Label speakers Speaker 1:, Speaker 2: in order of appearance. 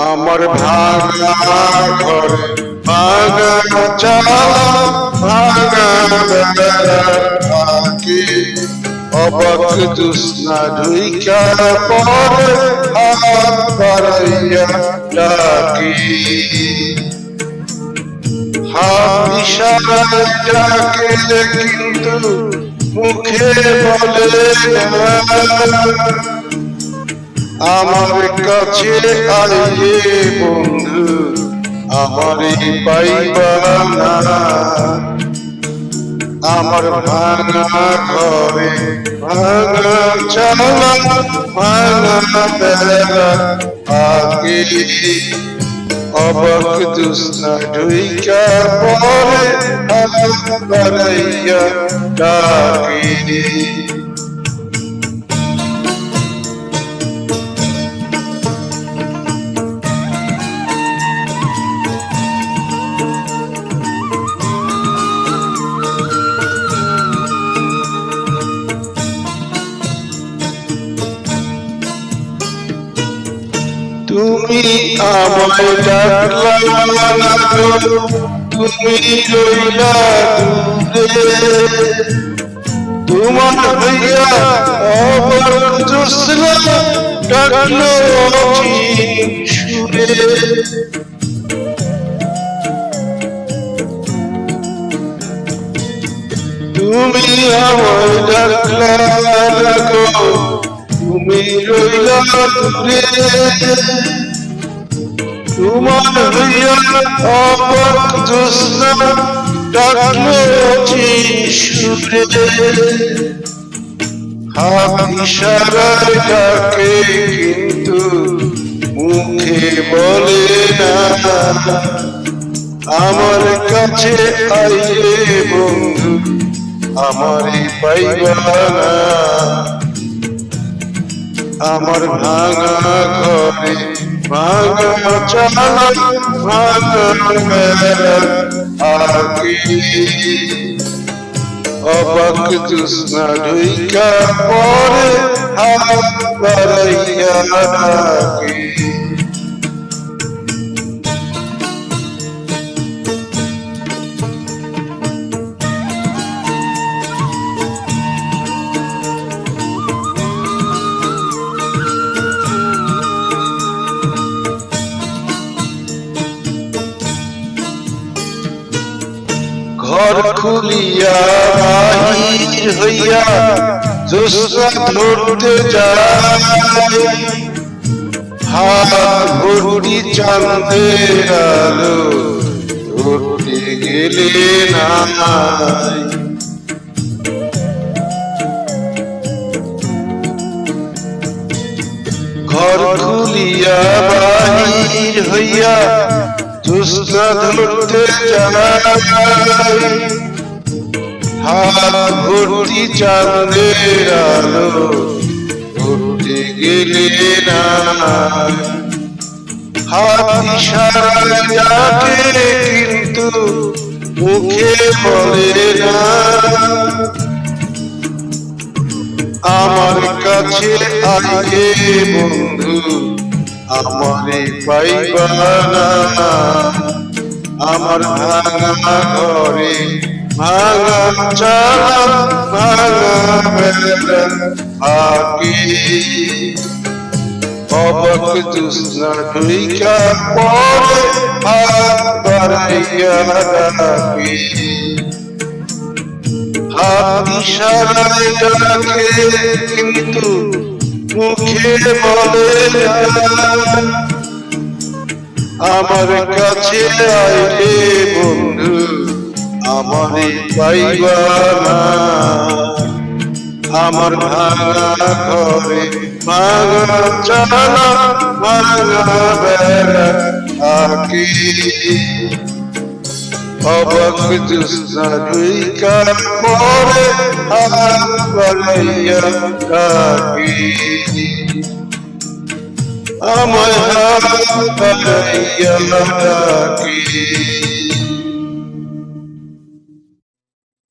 Speaker 1: আমার ভাঙা ঘরে ভাঙা চালা ভাঙা বেড়াকে অবাক জোৎস্না ঢুইকা পরে হাত বাড়াইয়া ডাকি হাত ইশারায় ডাকে কিন্তু মুখে বলে না আমার কাছে আইয়ে বন্ধু আমারে পাইবা না আমার ভাঙা ঘরে ভাঙা চালা ভাঙা বেড়া আগে অবাক জোৎস্না ঢুইকা পরে হাত বাড়াইয়া ডাকি তুমি আমায় ডাকলা না গো তুমি রইলা দূরে তোমার হইয়া অবাক জোৎস্না ডাকলো সুরে তুমি আমায় ডাকলা না গো তুমি রইলা দূরে তোমার হইয়া অবাক জোৎস্না ডাকলো সুরে হাত ইশারায় ডাকে কিন্তু মুখে বলে না আমার কাছে আইলে বন্ধু আমারে পাইবা না আমার ভাঙা ঘরে ভাঙা চালা ভাঙা বেড়া আগে অবাক জোৎস্না ঢুইকা পরে হাত বাড়াইয়া ডাকে ঘর খুলিয়া বাহির হইয়া জোৎস্না ধরতে যায় হাত ভর্তি চাঁদের আলো ধরতে গেলে নাই ঘর খুলিয়া বাহির হইয়া জোৎস্না ধরতে যায় হাত ভর্তি চাঁদের আলো ধরতে গেলে না হাত ইশারায় ডাকে কিন্তু মুখে বলে না আমার কাছে আইয়ে বন্ধু আমারে পাইবা না আমার ভাঙা ঘরে ভাঙা চালা ভাঙা বেড়া আগে অবাক জোৎস্না ঢুইকা পরে হাত বাড়াইয়া ডাকি হাত ইশারায় ডাকে কিন্তু মুখে বলে আমার কাছে আইলে বন্ধু আমারে পাইবা না আমার ভাঙা ঘরে ভাঙা চালা ভাঙা বেড়া আগে অবাক জোৎস্না ঢুইকা পরে হাত বাড়াইয়া ডাকি আমায় হাত বাড়াইয়া ডাকি